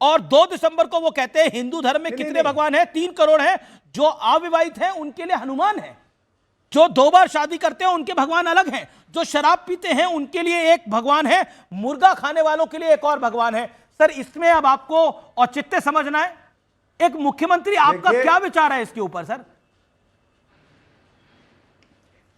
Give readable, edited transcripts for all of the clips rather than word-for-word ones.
और 2 दिसंबर को वो कहते हैं हिंदू धर्म में कितने भगवान हैं? 3 करोड़ हैं। जो अविवाहित हैं उनके लिए हनुमान है, जो 2 बार शादी करते हैं उनके भगवान अलग हैं, जो शराब पीते हैं उनके लिए एक भगवान है, मुर्गा खाने वालों के लिए एक और भगवान है। सर इसमें अब आपको औचित्य समझना है। एक मुख्यमंत्री, आपका क्या विचार है इसके ऊपर सर?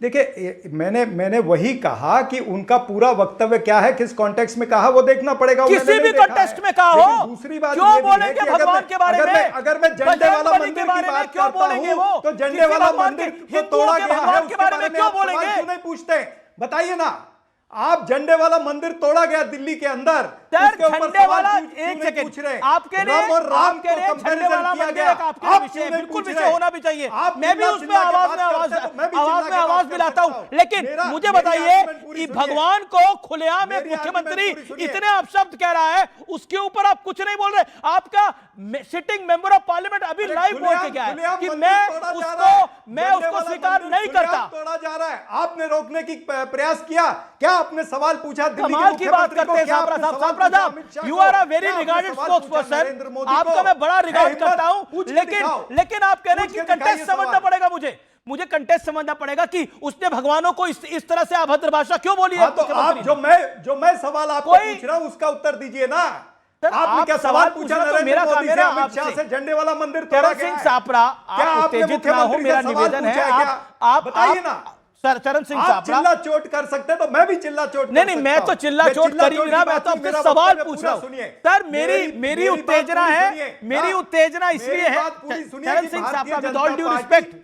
देखिए, मैंने वही कहा कि उनका पूरा वक्तव्य क्या है, किस कॉन्टेक्स्ट में कहा, वो देखना पड़ेगा। किसी भी कॉन्टेक्स्ट में कहा हो। दूसरी बात क्यों बोलेंगे भगवान के बारे में? अगर मैं झंडे वाला मंदिर की बात क्यों करता बोलेंगे हूं, वो? तो झंडे वाला मंदिर तो तोड़ा गया है, उसके बारे में क्यों बोलेंगे? क्यों नहीं पूछते? बताइए ना, आप झंडे वाला मंदिर तोड़ा गया दिल्ली के अंदर, झंडे वाला, एक सेकंड, आपके लिए झंडे वाला मंदिर एक आपके विषय, बिल्कुल विषय होना भी चाहिए। मैं भी उसमें आवाज मिलाता हूं, लेकिन मुझे बताइए कि भगवान को खुलेआम एक मुख्यमंत्री इतने अपशब्द कह रहा है, उसके ऊपर आप कुछ नहीं बोल रहे। आपका सिटिंग मेंबर ऑफ पार्लियामेंट अभी लाइव बोल के गया है कि मैं उसको स्वीकार नहीं करता। तोड़ा जा रहा है, आपने रोकने की प्रयास किया क्या? आपने सवाल पूछा? कमाल की बात करते हैं सापरा साहब, you are a very regarded spokesperson, आपका मैं बड़ा रिगार्ड करता हूं, लेकिन आप कह रहे हैं कि कंटेस्ट समझना पड़ेगा। मुझे कंटेस्ट समझना पड़ेगा कि उसने भगवानों को इस तरह से अभद्र भाषा क्यों बोली है। तो आप जो मैं सवाल आपको पूछ रहा हूं उसका उत्तर दीजिए ना। आपने क्या सवाल पूछा? तो मेरा काम है अमित शाह से झंडे वाला मंदिर तोड़ा गया है। सापरा, आप उत्तेजित ना हो, मेरा निवेदन है, आप बताइए ना। सर चरण सिंह साहब चिल्ला चोट कर सकते तो मैं भी चिल्ला चोट नहीं, मैं तो चिल्ला चोट कर ही नहीं रहा, मैं तो आपसे सवाल पूछ रहा हूं। सर मेरी उत्तेजना है, मेरी उत्तेजना इसलिए है, चरण सिंह साहब, with all due respect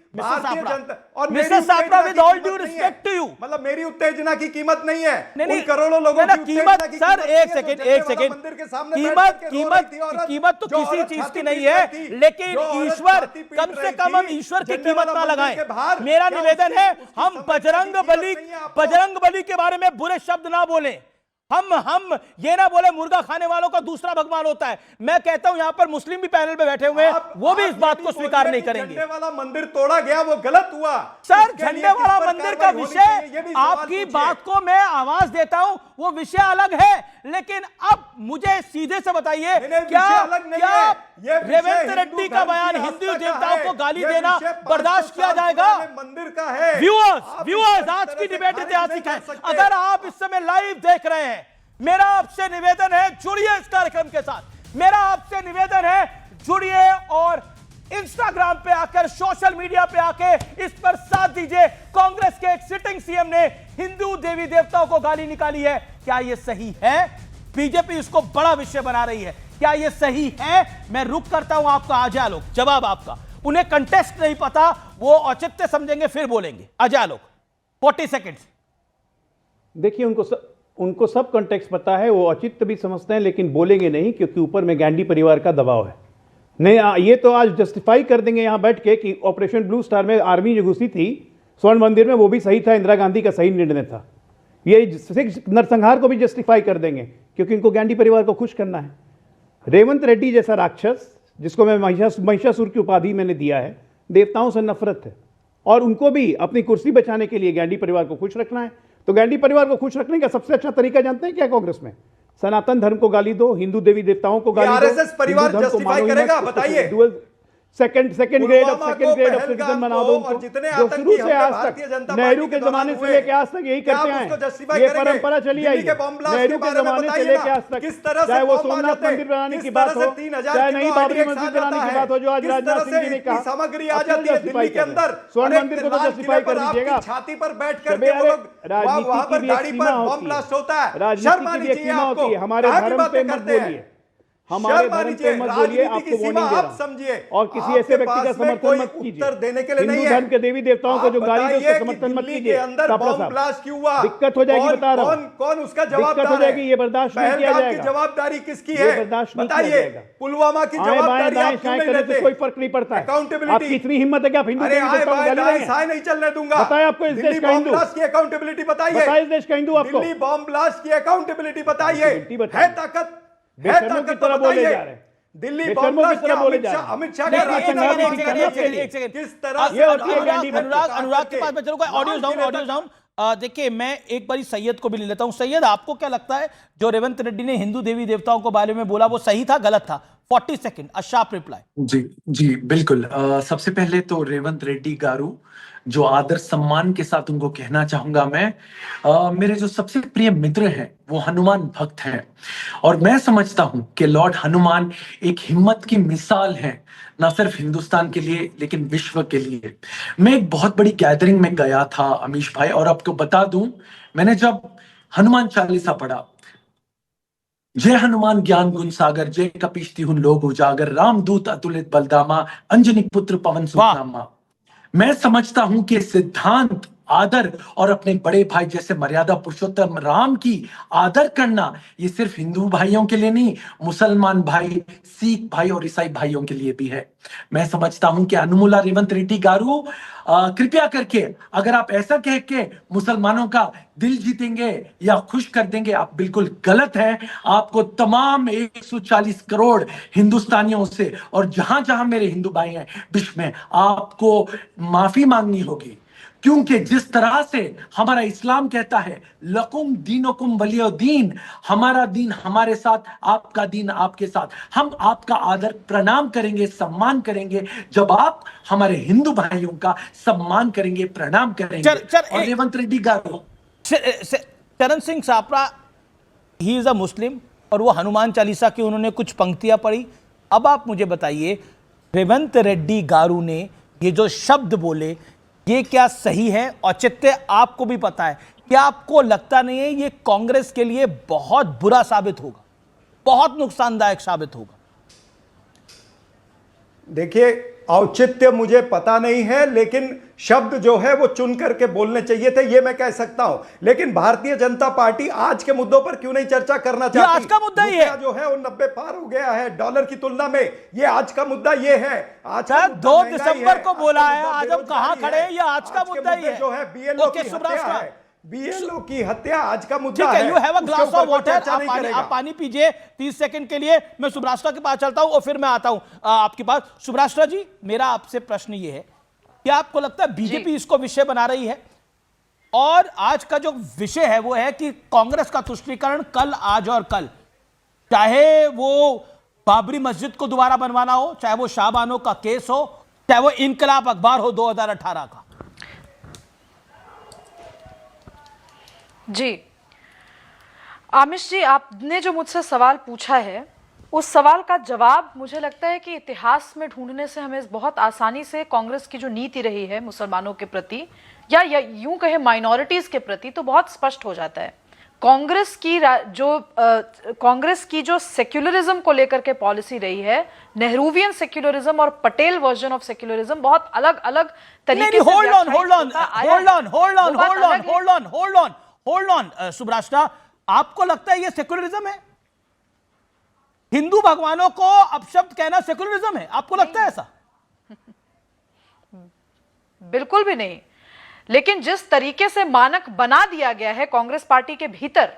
mister Sapra, with all due respect to you, मतलब मेरी उत्तेजना की कीमत नहीं है। नहीं, करोड़ों लोगों की कीमत, सर एक सेकंड, कीमत तो किसी चीज की नहीं है, लेकिन ईश्वर, कम से कम हम ईश्वर की कीमत ना लगाएं। मेरा निवेदन है, हम बजरंग बली के बारे में बुरे शब्द ना बोलें। हम ये ना बोले मुर्गा खाने वालों का दूसरा भगवान होता है। मैं कहता हूं यहां पर मुस्लिम भी पैनल पे बैठे हुए हैं, वो भी इस बात को स्वीकार नहीं करेंगे। झंडे वाला मंदिर तोड़ा गया, वो गलत हुआ। सर झंडे वाला मंदिर का विषय, आपकी बात को मैं आवाज देता हूं, वो विषय अलग है, लेकिन अब मुझे सीधे से बताइए, क्या रेवंत रेड्डी का बयान हिंदू देवताओं को गाली देना बर्दाश्त किया जाएगा? मंदिर का है। व्यूअर्स, आज की डिबेट ऐतिहासिक है। अगर आप इस समय लाइव देख रहे हैं, मेरा आपसे निवेदन है जुड़िए इस कार्यक्रम के साथ। मेरा आपसे निवेदन है जुड़िए और इंस्टाग्राम पे आकर, सोशल मीडिया पे आके इस पर साथ दीजिए। कांग्रेस के एक सिटिंग सीएम ने हिंदू देवी देवताओं को गाली निकाली है, क्या यह सही है? बीजेपी इसको बड़ा विषय बना रही है, क्या यह सही है? मैं रुक करता हूं आपका, अजय आलोक जवाब आपका। उन्हें कंटेस्ट नहीं पता, वो औचित्य समझेंगे फिर बोलेंगे। अजय आलोक 40 सेकेंड्स। देखिए, उनको सब कॉन्टेक्स्ट पता है, वो औचित्य भी समझते हैं, लेकिन बोलेंगे नहीं क्योंकि ऊपर में गांधी परिवार का दबाव है। नहीं, ये तो आज जस्टिफाई कर देंगे यहां बैठ के कि ऑपरेशन ब्लू स्टार में आर्मी जो घुसी थी स्वर्ण मंदिर में, वो भी सही था, इंदिरा गांधी का सही निर्णय था। ये नरसंहार को भी जस्टिफाई कर देंगे क्योंकि इनको गांधी परिवार को खुश करना है। रेवंत रेड्डी जैसा राक्षस, जिसको मैं महिषासुर की उपाधि मैंने दिया है, देवताओं से नफरत है और उनको भी अपनी कुर्सी बचाने के लिए गांधी परिवार को खुश रखना है। तो गांधी परिवार को खुश रखने का सबसे अच्छा तरीका जानते हैं क्या? कांग्रेस में सनातन धर्म को गाली दो, हिंदू देवी देवताओं को गाली दो। आरएसएस परिवार जस्टिफाई करेगा? बताइए। सेकंड ग्रेड ऑफ सिटीजन बना दो उनको, जो शुरू से आज तक नेहरू के जमाने से लेकर आज तक यही करते हैं। ये परंपरा चली आई है नेहरू के जमाने से लेकर आज तक, चाहे वो सोमनाथ मंदिर बनाने की बात हो, चाहे नई बाबरी मस्जिद बनाने की बात हो, जो आज राजनाथ सिंह जी ने कहा, सामग्री आ जाती है दिल्ली के अंदर। स्वर्ण मंदिर को तो जस्टिफाई कर दीजिएगा। छाती पर बैठ करके वो लोग वहां पर गाड़ी पर बम ब्लास्ट होता है। राजनीति की भी एक सीमा होती है, हमारे धर्म पे मत बोलिए, हमारे धर्म पे मत बोलिए, आपको वार्निंग दे रहा हूं। और किसी ऐसे व्यक्ति का समर्थन मत कीजिए। हिंदू धर्म के देवी देवताओं को जो गाली दे उसका समर्थन मत कीजिए। दिक्कत हो जाएगी, बता रहा हूं, कौन उसका जवाब दिक्कत हो जाएगी, ये बर्दाश्त नहीं किया जाएगा। जवाबदारी किसकी है? बर्दाश्त नहीं किया जाएगा। पुलवामा की जवाबदारी आप क्यों नहीं लेते? कोई फर्क नहीं पड़ता है। आपकी इतनी हिम्मत है कि आप हिंदू देवी देवताओं को गाली देंगे? नहीं चलने दूंगा। बताइए आपको इस देश का हिंदू की अकाउंटेबिलिटी बताइए। बताइए इस देश का हिंदू आपको दिल्ली बॉम्ब ब्लास्ट की अकाउंटेबिलिटी बताइए। है ताकत, बेशर्मों की तरह बोले जा रहे हैं, दिल्ली बेशर्मों की तरह बोले जा रहे हैं। अमित शाह किस तरह से अनुराग के पास में चलो, ऑडियो डाउन। देखिए, मैं एक बारी सैयद को भी ले लेता हूं। सैयद, आपको क्या लगता है जो रेवंत रेड्डी ने हिंदू देवी देवताओं के बारे में बोला वो सही था, गलत था? 40 सेकंड, अ शार्प रिप्लाई। जी जी बिल्कुल। सबसे पहले तो रेवंत रेड्डी गारू, जो आदर सम्मान के साथ उनको कहना चाहूंगा मैं, मेरे जो सबसे प्रिय मित्र हैं वो हनुमान भक्त हैं, और मैं समझता हूं कि लॉर्ड हनुमान एक हिम्मत की मिसाल है, ना सिर्फ हिंदुस्तान के लिए लेकिन विश्व के लिए। मैं एक बहुत बड़ी गैदरिंग में गया था अमीश भाई, और आपको बता दूं, मैंने जब हनुमान चालीसा पढ़ा, जय हनुमान ज्ञान गुण सागर, जय कपीश तिहुँ लोक उजागर, रामदूत अतुलित बलदामा, अंजनी पुत्र पवन सुत नामा। मैं समझता हूं कि सिद्धांत, आदर और अपने बड़े भाई जैसे मर्यादा पुरुषोत्तम राम की आदर करना, ये सिर्फ हिंदू भाइयों के लिए नहीं, मुसलमान भाई, सिख भाई और ईसाई भाइयों के लिए भी है। मैं समझता हूं कि अनुमुला रेवंत रेड्डी गारू, कृपया करके अगर आप ऐसा कह के मुसलमानों का दिल जीतेंगे या खुश कर देंगे, आप बिल्कुल गलत हैं। आपको तमाम 140 करोड़ हिंदुस्तानियों से और जहां जहां मेरे हिंदू भाई हैं विश्व में, आपको माफी मांगनी होगी, क्योंकि जिस तरह से हमारा इस्लाम कहता है लकुम दीनुकुम वलिय दीन, हमारा दीन हमारे साथ, आपका दीन आपके साथ, हम आपका आदर प्रणाम करेंगे, सम्मान करेंगे जब आप हमारे हिंदू भाइयों का सम्मान करेंगे, प्रणाम करेंगे। और Revanth Reddy garu, Charan Singh Sapra, he is a Muslim, और वो हनुमान चालीसा की उन्होंने कुछ पंक्तियां पढ़ी। अब आप मुझे बताइए, रेवंत रेड्डी गारू ने ये जो शब्द बोले, ये क्या सही है? औचित्य आपको भी पता है, क्या आपको लगता नहीं है ये कांग्रेस के लिए बहुत बुरा साबित होगा, बहुत नुकसानदायक साबित होगा? देखिए, औचित्य मुझे पता नहीं है, लेकिन शब्द जो है वो चुन करके बोलने चाहिए थे, ये मैं कह सकता हूं। लेकिन भारतीय जनता पार्टी आज के मुद्दों पर क्यों नहीं चर्चा करना चाहती? आज का मुद्दा ही है, जो है वो 90 पार हो गया है डॉलर की तुलना में। ये आज का मुद्दा ये है। आज का 2 दिसंबर को बोला है, आज हम कहां खड़े हैं, ये आज का मुद्दा ही है। जो है बीएलओ की हत्या है, बीएलओ की हत्या आज का मुद्दा है। You have a glass of water, आप पानी पीजिए 30 सेकंड के लिए। मैं सुब्रास्ट्रा के पास चलता हूं और फिर मैं आता हूं आपके पास। सुब्रास्ट्रा जी, मेरा आपसे प्रश्न ये है, क्या आपको लगता है बीजेपी इसको विषय बना रही है? और आज का जो विषय है वो है कि कांग्रेस का तुष्टीकरण कल, आज और कल, चाहे वो बाबरी मस्जिद को दोबारा बनवाना हो, चाहे वो शाहबानो का केस हो, चाहे वो इनकलाब अखबार हो 2018 का। जी आमिश जी, आपने जो मुझसे सवाल पूछा है, उस सवाल का जवाब मुझे लगता है कि इतिहास में ढूंढने से हमें बहुत आसानी से कांग्रेस की जो नीति रही है मुसलमानों के प्रति, या यूं कहे माइनॉरिटीज के प्रति, तो बहुत स्पष्ट हो जाता है। कांग्रेस की जो सेक्युलरिज्म को लेकर के पॉलिसी रही है, नेहरूवियन सेक्युलरिज्म और पटेल वर्जन ऑफ सेक्युलरिज्म, बहुत अलग अलग तरीके से। होल्ड ऑन सुब्रास्ट्रा, आपको लगता है ये सेक्युलरिज्म है? हिंदू भगवानों को अपशब्द कहना सेक्युलरिज्म है? आपको लगता है ऐसा? बिल्कुल भी नहीं। लेकिन जिस तरीके से मानक बना दिया गया है कांग्रेस पार्टी के भीतर,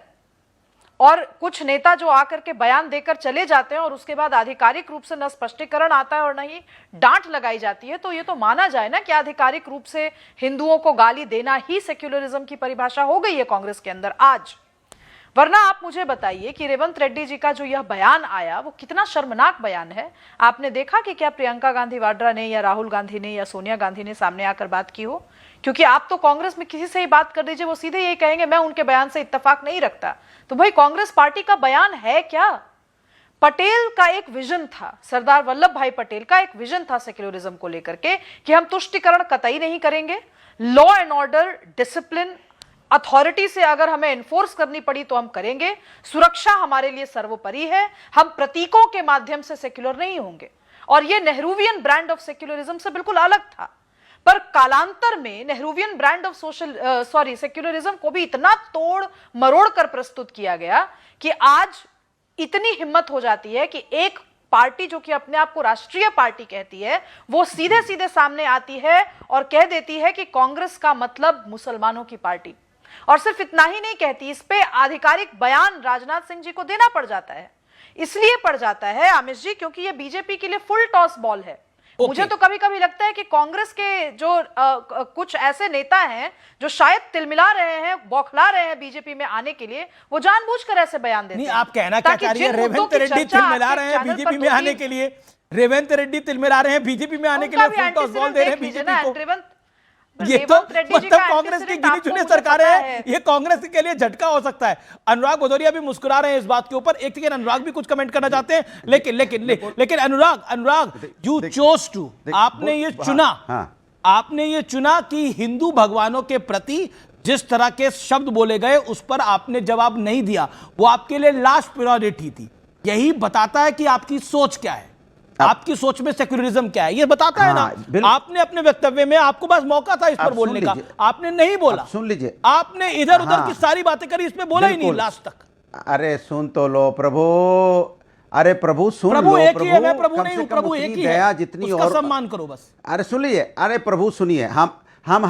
और कुछ नेता जो आकर के बयान देकर चले जाते हैं और उसके बाद आधिकारिक रूप से न स्पष्टीकरण आता है और न ही डांट लगाई जाती है, तो ये तो माना जाए ना कि आधिकारिक रूप से हिंदुओं को गाली देना ही सेक्युलरिज्म की परिभाषा हो गई है कांग्रेस के अंदर आज। वरना आप मुझे बताइए कि रेवंत रेड्डी जी का जो यह बयान आया वो कितना शर्मनाक बयान है। आपने देखा कि क्या प्रियंका गांधी वाड्रा ने या राहुल गांधी ने या सोनिया गांधी ने सामने आकर बात की हो? क्योंकि आप तो कांग्रेस में किसी से ही बात कर दीजिए, वो सीधे यही कहेंगे मैं उनके बयान से इत्तेफाक नहीं रखता। तो भाई कांग्रेस पार्टी का बयान है क्या? पटेल का एक विजन था, सरदार वल्लभ भाई पटेल का एक विजन था सेक्युलरिज्म को लेकर के, कि हम तुष्टीकरण कतई नहीं करेंगे, law and order, discipline, authority से अगर हमें एनफोर्स करनी पड़ी तो हम करेंगे, सुरक्षा हमारे लिए सर्वोपरि है, हम प्रतीकों के माध्यम से सेक्युलर नहीं होंगे। और यह नेहरूवियन ब्रांड ऑफ सेक्युलरिज्म से बिल्कुल अलग था। पर कालांतर में नेहरूवियन ब्रांड ऑफ सेक्युलरिज्म को भी इतना तोड़ मरोड़ कर प्रस्तुत किया गया कि आज इतनी हिम्मत हो जाती है कि एक पार्टी जो कि अपने आप को राष्ट्रीय पार्टी कहती है, वो सीधे सीधे सामने आती है और कह देती है कि कांग्रेस का मतलब मुसलमानों की पार्टी। और सिर्फ इतना ही नहीं कहती, इस पे आधिकारिक बयान राजनाथ सिंह जी को देना पड़ जाता है। इसलिए पड़ जाता है आमिश जी, क्योंकि ये बीजेपी के लिए फुल टॉस बॉल है। मुझे तो कभी कभी लगता है कि कांग्रेस के जो कुछ ऐसे नेता हैं जो शायद तिलमिला रहे हैं, बौखला रहे हैं बीजेपी में आने के लिए, वो जानबूझकर ऐसे बयान देते नहीं, हैं। आप कहना क्या चाह रही है? रेवंत रेड्डी तिलमिला रहे हैं बीजेपी में आने के लिए, रेवंत रेड्डी तिलमिला रहे हैं बीजेपी में आने के लिए, फुल टॉस बॉल दे रहे हैं बीजेपी को। ये तो मतलब कांग्रेस की गिनी चुनी सरकारें हैं, ये कांग्रेस के लिए झटका हो सकता है। अनुराग भदौरिया भी मुस्कुरा रहे हैं इस बात के ऊपर। एक सेकंड, अनुराग भी कुछ कमेंट करना चाहते हैं, लेकिन अनुराग यू चोज टू, आपने ये चुना, आपने ये चुना कि हिंदू भगवानों के प्रति जिस तरह के शब्द बोले गए उस पर आपने जवाब नहीं दिया, वो आपके लिए लास्ट प्रायोरिटी थी। यही बताता है कि आपकी सोच क्या है, आपकी सोच में सेक्युलरिज्म क्या है, ये बताता है ना। आपने अपने वक्तव्य में, आपको बस मौका था इस पर बोलने का, आपने नहीं बोला। सुन लीजिए, आपने इधर उधर की सारी बातें करी, इसमें बोला ही नहीं लास्ट तक। अरे सुन तो लो प्रभु, अरे प्रभु सुन लो, प्रभु एक ही है, मैं प्रभु कम नहीं से हूं, कम प्रभु उतनी एक ही दया है, जितनी उसका और सम्मान करो बस। अरे सुन लीजिए, अरे प्रभु सुनिए, हम